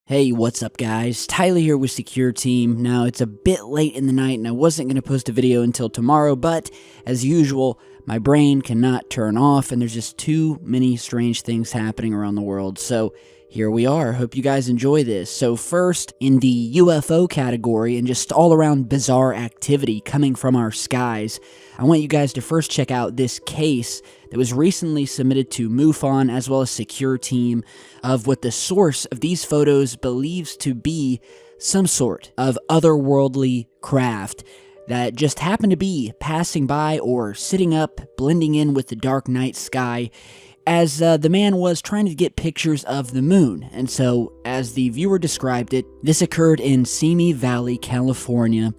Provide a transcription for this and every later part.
Hey, what's up guys? Tyler here with Secure Team. Now, it's a bit late in the night and I wasn't going to post a video until tomorrow, but as usual, my brain cannot turn off and there's just too many strange things happening around the world. So here we are. Hope you guys enjoy this. So first, in the UFO category and just all around bizarre activity coming from our skies, I want you guys to first check out this case that was recently submitted to MUFON as well as Secure Team of what the source of these photos believes to be some sort of otherworldly craft that just happened to be passing by or sitting up, blending in with the dark night sky as the man was trying to get pictures of the moon. And so, as the viewer described it, this occurred in Simi Valley, California,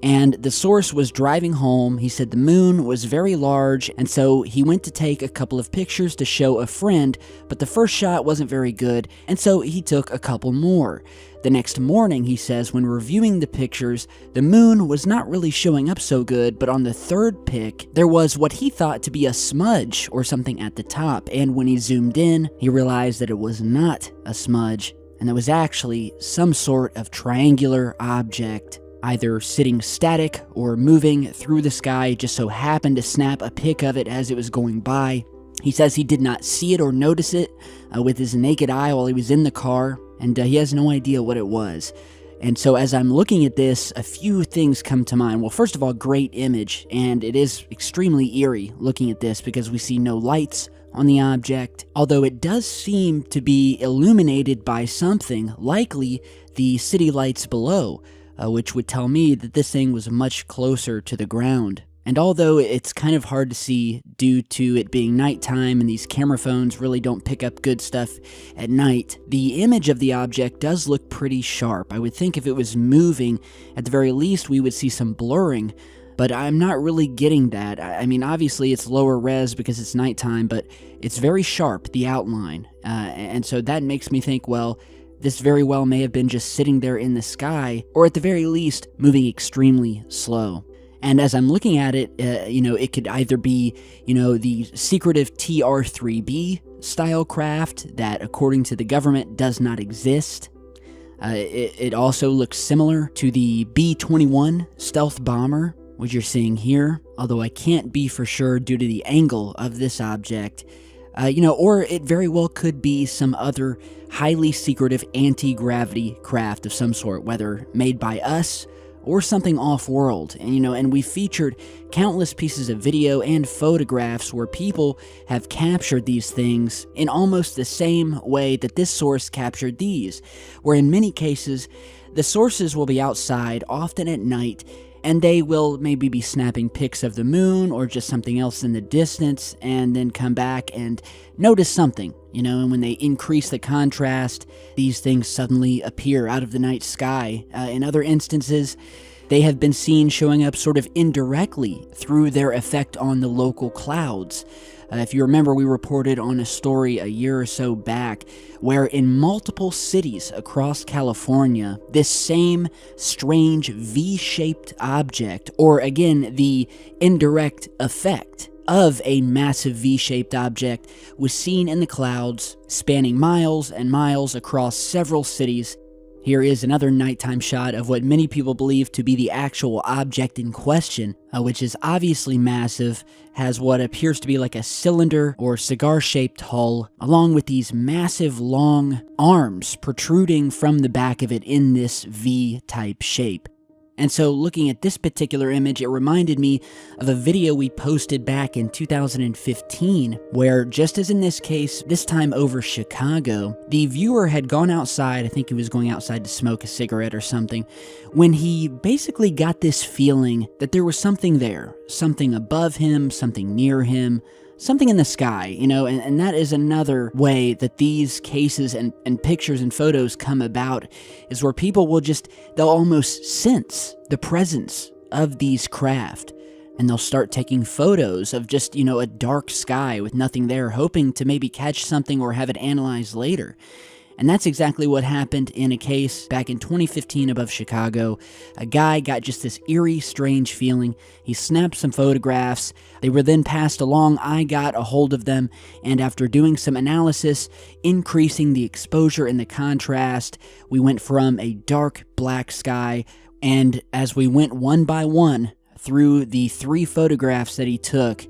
and the source was driving home. He said the moon was very large, and so he went to take a couple of pictures to show a friend, but the first shot wasn't very good, and so he took a couple more. The next morning, he says, when reviewing the pictures, the moon was not really showing up so good, but on the third pic, there was what he thought to be a smudge or something at the top, and when he zoomed in, he realized that it was not a smudge, and it was actually some sort of triangular object, either sitting static or moving through the sky. Just so happened to snap a pic of it as it was going by. He says he did not see it or notice it with his naked eye while he was in the car, and he has no idea what it was. And so as I'm looking at this, a few things come to mind. Well, first of all, great image, and it is extremely eerie looking at this because we see no lights on the object, although it does seem to be illuminated by something, likely the city lights below, which would tell me that this thing was much closer to the ground. And although it's kind of hard to see due to it being nighttime and these camera phones really don't pick up good stuff at night, the image of the object does look pretty sharp. I would think if it was moving, at the very least we would see some blurring, but I'm not really getting that. I mean, obviously it's lower res because it's nighttime, but it's very sharp, the outline, and so that makes me think, well, this very well may have been just sitting there in the sky, or at the very least, moving extremely slow. And as I'm looking at it, it could either be, the secretive TR-3B style craft that, according to the government, does not exist. It also looks similar to the B-21 stealth bomber, which you're seeing here, although I can't be for sure due to the angle of this object. Or it very well could be some other highly secretive anti-gravity craft of some sort, whether made by us or something off-world. And we featured countless pieces of video and photographs where people have captured these things in almost the same way that this source captured these, where in many cases, the sources will be outside, often at night, and they will maybe be snapping pics of the moon or just something else in the distance and then come back and notice something, and when they increase the contrast, these things suddenly appear out of the night sky. In other instances, they have been seen showing up sort of indirectly through their effect on the local clouds. If you remember, we reported on a story a year or so back where in multiple cities across California, this same strange V-shaped object, or again, the indirect effect of a massive V-shaped object, was seen in the clouds, spanning miles and miles across several cities. Here is another nighttime shot of what many people believe to be the actual object in question, which is obviously massive, has what appears to be like a cylinder or cigar-shaped hull, along with these massive long arms protruding from the back of it in this V-type shape. And so looking at this particular image, it reminded me of a video we posted back in 2015, where just as in this case, this time over Chicago, the viewer had gone outside, I think he was going outside to smoke a cigarette or something, when he basically got this feeling that there was something there, something above him, something near him, something in the sky, and that is another way that these cases and pictures and photos come about, is where people they'll almost sense the presence of these craft, and they'll start taking photos of just, a dark sky with nothing there, hoping to maybe catch something or have it analyzed later. And that's exactly what happened in a case back in 2015 above Chicago. A guy got just this eerie, strange feeling. He snapped some photographs. They were then passed along. I got a hold of them, and after doing some analysis, increasing the exposure and the contrast, we went from a dark black sky, and as we went one by one through the 3 photographs that he took,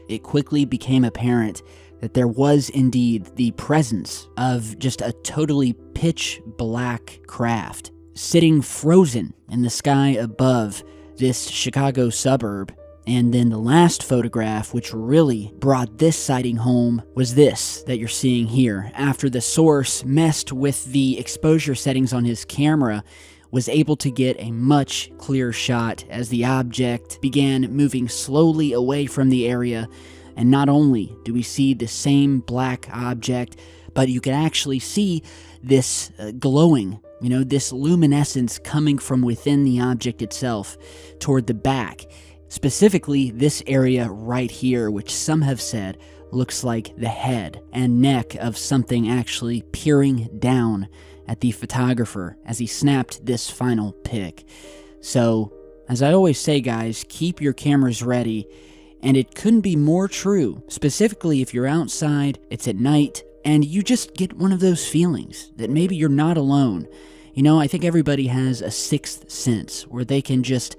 it quickly became apparent that there was indeed the presence of just a totally pitch black craft sitting frozen in the sky above this Chicago suburb. And then the last photograph, which really brought this sighting home, was this that you're seeing here. After the source messed with the exposure settings on his camera, was able to get a much clearer shot as the object began moving slowly away from the area. And not only do we see the same black object, but you can actually see this glowing, this luminescence coming from within the object itself toward the back. Specifically, this area right here, which some have said looks like the head and neck of something actually peering down at the photographer as he snapped this final pic. So, as I always say, guys, keep your cameras ready. And it couldn't be more true, specifically if you're outside, it's at night, and you just get one of those feelings that maybe you're not alone. I think everybody has a sixth sense where they can just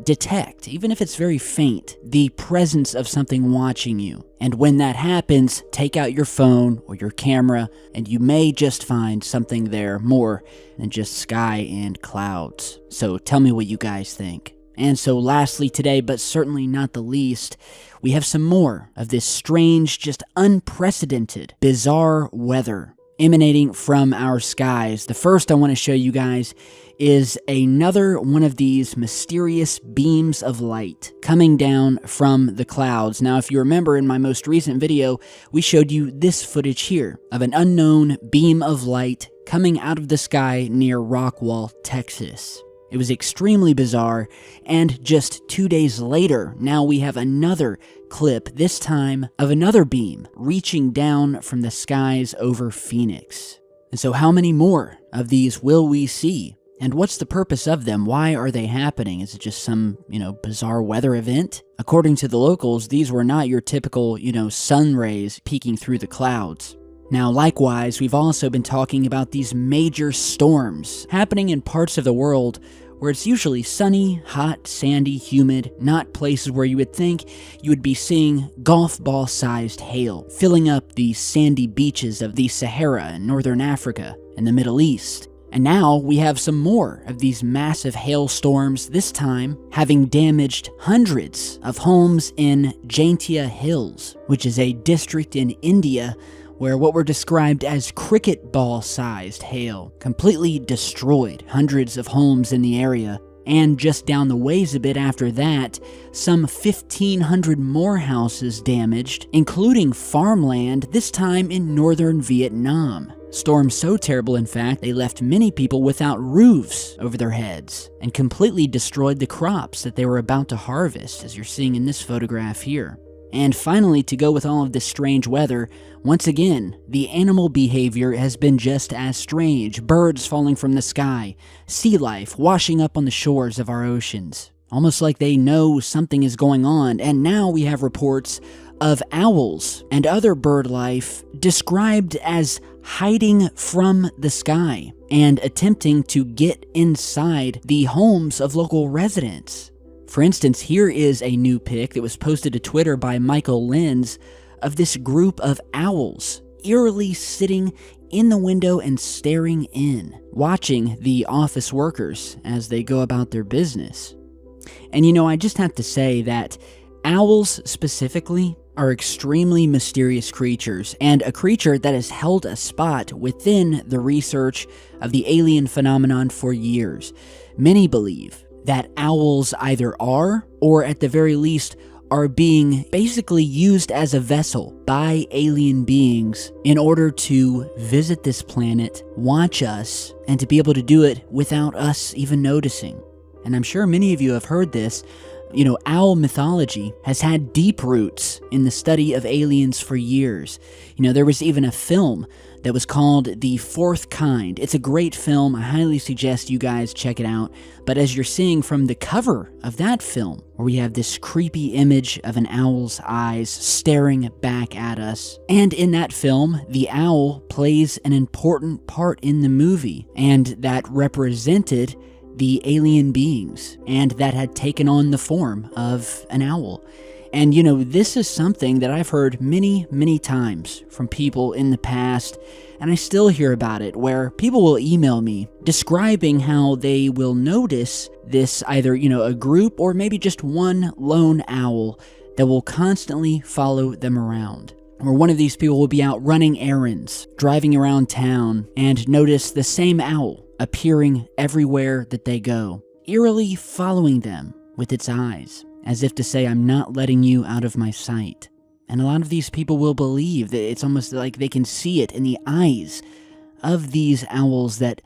detect, even if it's very faint, the presence of something watching you. And when that happens, take out your phone or your camera, and you may just find something there more than just sky and clouds. So tell me what you guys think. And so lastly today, but certainly not the least, we have some more of this strange, just unprecedented, bizarre weather emanating from our skies. The first I want to show you guys is another one of these mysterious beams of light coming down from the clouds. Now, if you remember in my most recent video, we showed you this footage here of an unknown beam of light coming out of the sky near Rockwall, Texas. It was extremely bizarre, and just 2 days later, now we have another clip, this time of another beam reaching down from the skies over Phoenix. And so how many more of these will we see? And what's the purpose of them? Why are they happening? Is it just some, bizarre weather event? According to the locals, these were not your typical, sun rays peeking through the clouds. Now, likewise, we've also been talking about these major storms happening in parts of the world where it's usually sunny, hot, sandy, humid, not places where you would think you would be seeing golf ball-sized hail, filling up the sandy beaches of the Sahara in northern Africa and the Middle East. And now we have some more of these massive hailstorms, this time having damaged hundreds of homes in Jaintia Hills, which is a district in India where what were described as cricket ball-sized hail completely destroyed hundreds of homes in the area. And just down the ways a bit after that, some 1,500 more houses damaged, including farmland, this time in northern Vietnam. Storms so terrible, in fact, they left many people without roofs over their heads and completely destroyed the crops that they were about to harvest, as you're seeing in this photograph here. And finally, to go with all of this strange weather, once again, the animal behavior has been just as strange. Birds falling from the sky, sea life washing up on the shores of our oceans. Almost like they know something is going on, and now we have reports of owls and other bird life described as hiding from the sky and attempting to get inside the homes of local residents. For instance, here is a new pic that was posted to Twitter by Michael Lenz of this group of owls eerily sitting in the window and staring in, watching the office workers as they go about their business. And I just have to say that owls specifically are extremely mysterious creatures, and a creature that has held a spot within the research of the alien phenomenon for years. Many believe that owls either are, or at the very least, are being basically used as a vessel by alien beings in order to visit this planet, watch us, and to be able to do it without us even noticing. And I'm sure many of you have heard this, Owl mythology has had deep roots in the study of aliens for years. There was even a film that was called The Fourth Kind. It's a great film. I highly suggest you guys check it out. But as you're seeing from the cover of that film, where we have this creepy image of an owl's eyes staring back at us, and in that film, the owl plays an important part in the movie, and that represented the alien beings, and that had taken on the form of an owl. And this is something that I've heard many, many times from people in the past, and I still hear about it, where people will email me describing how they will notice this either, a group or maybe just one lone owl that will constantly follow them around. Or one of these people will be out running errands, driving around town, and notice the same owl appearing everywhere that they go, eerily following them with its eyes, as if to say, I'm not letting you out of my sight. And a lot of these people will believe that it's almost like they can see it in the eyes of these owls, that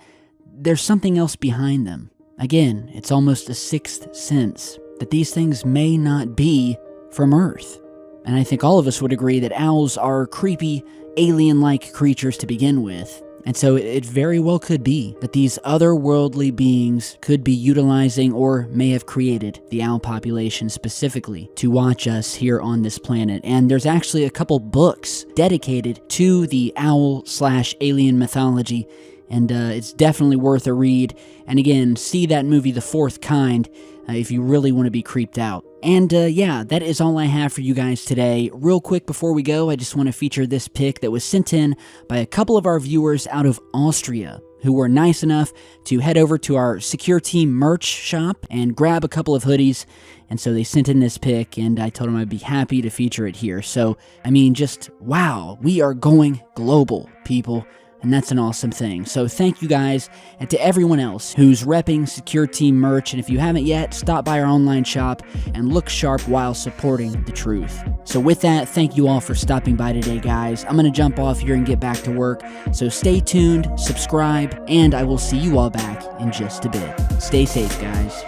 there's something else behind them. Again, it's almost a sixth sense, that these things may not be from Earth. And I think all of us would agree that owls are creepy, alien-like creatures to begin with. And so it very well could be that these otherworldly beings could be utilizing or may have created the owl population specifically to watch us here on this planet. And there's actually a couple books dedicated to the owl/alien mythology, and it's definitely worth a read. And again, see that movie The Fourth Kind if you really want to be creeped out. And yeah, that is all I have for you guys today. Real quick before we go, I just want to feature this pic that was sent in by a couple of our viewers out of Austria, who were nice enough to head over to our Secure Team merch shop and grab a couple of hoodies. And so they sent in this pic, and I told them I'd be happy to feature it here. So, just wow, we are going global, people. And that's an awesome thing. So thank you guys, and to everyone else who's repping Secure Team merch. And if you haven't yet, stop by our online shop and look sharp while supporting the truth. So with that, thank you all for stopping by today, guys. I'm going to jump off here and get back to work. So stay tuned, subscribe, and I will see you all back in just a bit. Stay safe, guys.